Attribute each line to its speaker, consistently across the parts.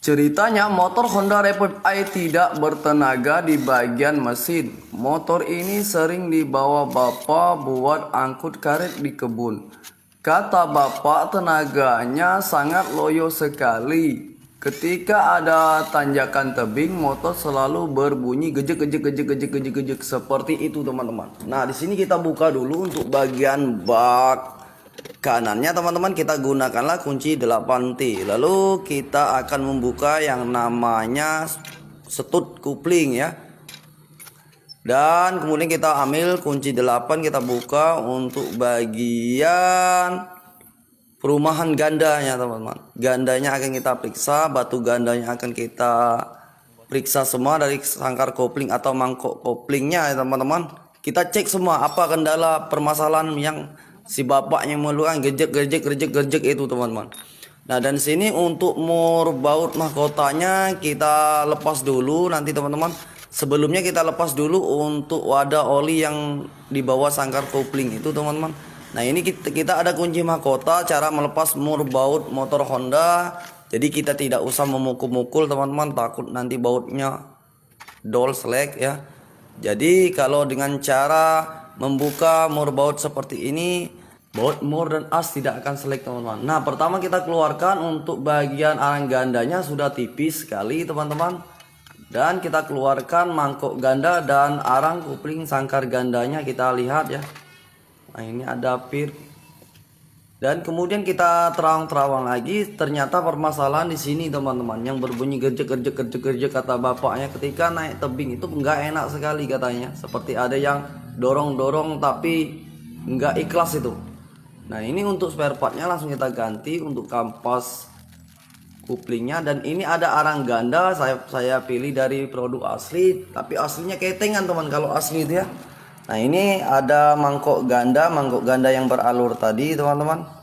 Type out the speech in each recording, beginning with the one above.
Speaker 1: Ceritanya motor Honda Republic i tidak bertenaga di bagian mesin. Motor ini sering dibawa bapak buat angkut karet di kebun. Kata bapak tenaganya sangat loyo sekali. Ketika ada tanjakan tebing, motor selalu berbunyi gejek gejek gejek gejek gejek gejek seperti itu teman-teman. Nah di sini kita buka dulu untuk bagian bak kanannya teman-teman, kita gunakanlah kunci 8T. Lalu kita akan membuka yang namanya setut kupling ya. Dan kemudian kita ambil kunci 8, kita buka untuk bagian perumahan gandanya teman-teman. Gandanya akan kita periksa, batu gandanya akan kita periksa semua dari sangkar kopling atau mangkok koplingnya ya teman-teman. Kita cek semua apa kendala permasalahan yang si bapaknya meluang gejek itu teman-teman. Nah dan sini untuk mur baut mahkotanya kita lepas dulu nanti teman-teman. Sebelumnya kita lepas dulu untuk wadah oli yang di bawah sangkar kopling itu teman-teman. Nah ini kita ada kunci mahkota cara melepas mur baut motor Honda. Jadi kita tidak usah memukul-mukul teman-teman, takut nanti bautnya dol selek ya. Jadi kalau dengan cara membuka mur baut seperti ini, baut mur dan as tidak akan selek teman-teman. Nah pertama kita keluarkan untuk bagian arang gandanya sudah tipis sekali teman-teman. Dan kita keluarkan mangkok ganda dan arang kopling sangkar gandanya, kita lihat ya. Nah ini ada pir. Dan kemudian kita terawang-terawang lagi, ternyata permasalahan di sini teman-teman, yang berbunyi gerjek kata bapaknya ketika naik tebing itu enggak enak sekali katanya, seperti ada yang dorong-dorong tapi enggak ikhlas itu. Nah ini untuk spare partnya langsung kita ganti untuk kampas kuplingnya. Dan ini ada arang ganda, saya pilih dari produk asli, tapi aslinya ketengan teman kalau asli itu ya. Nah ini ada mangkok ganda yang beralur tadi teman-teman.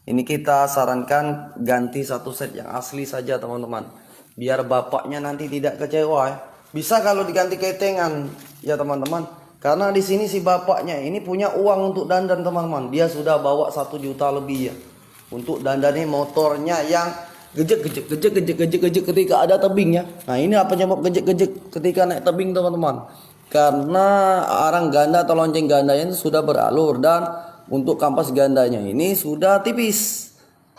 Speaker 1: Ini kita sarankan ganti satu set yang asli saja teman-teman, biar bapaknya nanti tidak kecewa ya. Bisa kalau diganti ketengan ya teman-teman, karena di sini si bapaknya ini punya uang untuk dandan teman-teman. Dia sudah bawa 1 juta lebih ya untuk dandani motornya yang gejek ketika ada tebingnya. Nah ini apa penyebab gejek ketika naik tebing teman-teman? Karena arang ganda atau lonceng gandanya itu sudah beralur dan untuk kampas gandanya ini sudah tipis.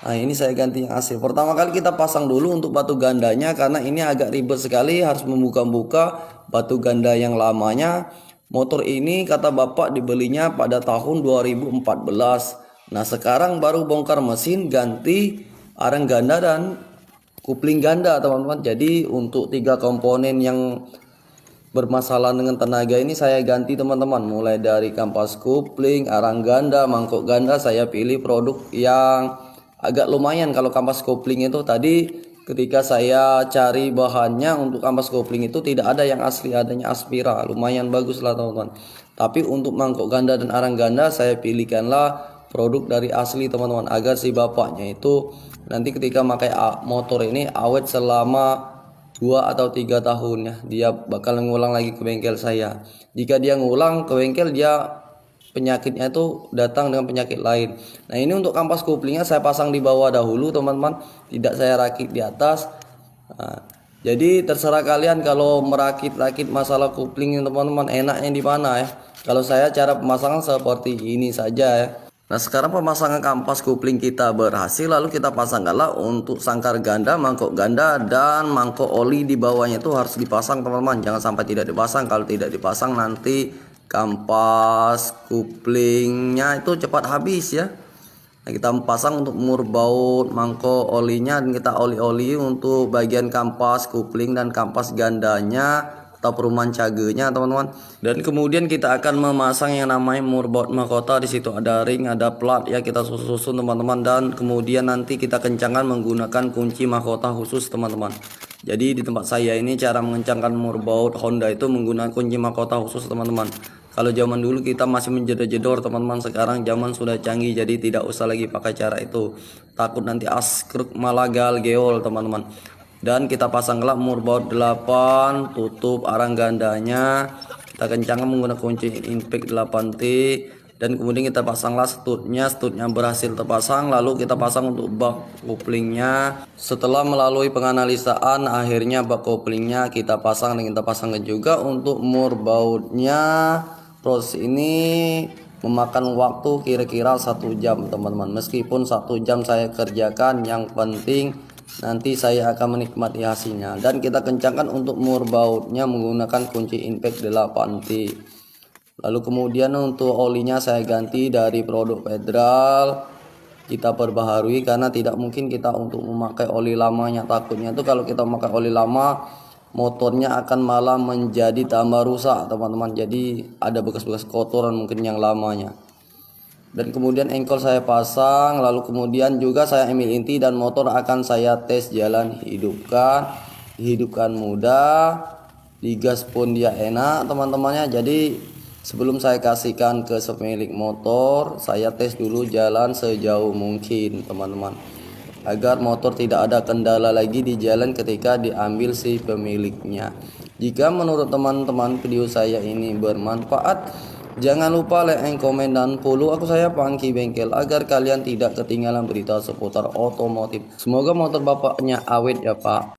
Speaker 1: Nah ini saya ganti yang asli. Pertama kali kita pasang dulu untuk batu gandanya, karena ini agak ribet sekali, harus membuka-buka batu ganda yang lamanya. Motor ini kata bapak dibelinya pada tahun 2014. Nah sekarang baru bongkar mesin, ganti arang ganda dan kupling ganda teman-teman. Jadi untuk 3 komponen yang bermasalah dengan tenaga ini saya ganti teman-teman, mulai dari kampas kupling, arang ganda, mangkok ganda. Saya pilih produk yang agak lumayan. Kalau kampas kopling itu tadi ketika saya cari bahannya untuk kampas kopling itu tidak ada yang asli, adanya Aspira, lumayan bagus lah teman-teman. Tapi untuk mangkok ganda dan arang ganda saya pilihkanlah produk dari asli teman-teman, agar si bapaknya itu nanti ketika pakai motor ini awet selama 2 atau 3 tahun ya. Dia bakal ngulang lagi ke bengkel saya. Jika dia ngulang ke bengkel, dia penyakitnya itu datang dengan penyakit lain. Nah ini untuk kampas kuplingnya saya pasang di bawah dahulu teman-teman, tidak saya rakit di atas. Nah, jadi terserah kalian kalau merakit-rakit masalah kupling teman-teman, enaknya di mana ya. Kalau saya cara pemasangan seperti ini saja ya. Nah sekarang pemasangan kampas kupling kita berhasil, lalu kita pasangkanlah untuk sangkar ganda, mangkok ganda, dan mangkok oli di bawahnya itu harus dipasang teman-teman. Jangan sampai tidak dipasang. Kalau tidak dipasang nanti kampas kuplingnya itu cepat habis ya. Nah kita pasang untuk mur baut mangkok olinya, dan kita oli-oli untuk bagian kampas kupling dan kampas gandanya atau perumahan cagenya teman-teman. Dan kemudian kita akan memasang yang namanya mur baut mahkota. Di situ ada ring, ada plat ya, kita susun teman-teman. Dan kemudian nanti kita kencangkan menggunakan kunci mahkota khusus teman-teman. Jadi di tempat saya ini cara mengencangkan mur baut Honda itu menggunakan kunci mahkota khusus teman-teman. Kalau zaman dulu kita masih menjedor-jedor teman-teman, sekarang zaman sudah canggih, jadi tidak usah lagi pakai cara itu, takut nanti askruk malah geol teman-teman. Dan kita pasanglah mur baut 8, tutup arang gandanya, kita kencangkan menggunakan kunci impact 8T. Dan kemudian kita pasanglah stutnya berhasil terpasang, lalu kita pasang untuk bak koplingnya. Setelah melalui penganalisaan, akhirnya bak koplingnya kita pasang, dan kita pasangkan juga untuk mur bautnya. Proses ini memakan waktu kira-kira 1 jam teman-teman. Meskipun 1 jam saya kerjakan, yang penting nanti saya akan menikmati hasilnya. Dan kita kencangkan untuk mur bautnya menggunakan kunci impact 8T. Lalu kemudian untuk olinya saya ganti dari produk Federal, kita perbaharui karena tidak mungkin kita untuk memakai oli lamanya. Takutnya itu kalau kita memakai oli lama, motornya akan malah menjadi tambah rusak teman-teman. Jadi ada bekas-bekas kotoran mungkin yang lamanya. Dan kemudian engkol saya pasang, lalu kemudian juga saya ambil inti dan motor akan saya tes jalan. Hidupkan mudah, digas pun dia enak teman-temannya. Jadi sebelum saya kasihkan ke pemilik motor, saya tes dulu jalan sejauh mungkin teman-teman, agar motor tidak ada kendala lagi di jalan ketika diambil si pemiliknya. Jika menurut teman-teman video saya ini bermanfaat, jangan lupa like, komen, dan follow aku saya Pangki Bengkel agar kalian tidak ketinggalan berita seputar otomotif. Semoga motor bapaknya awet ya Pak.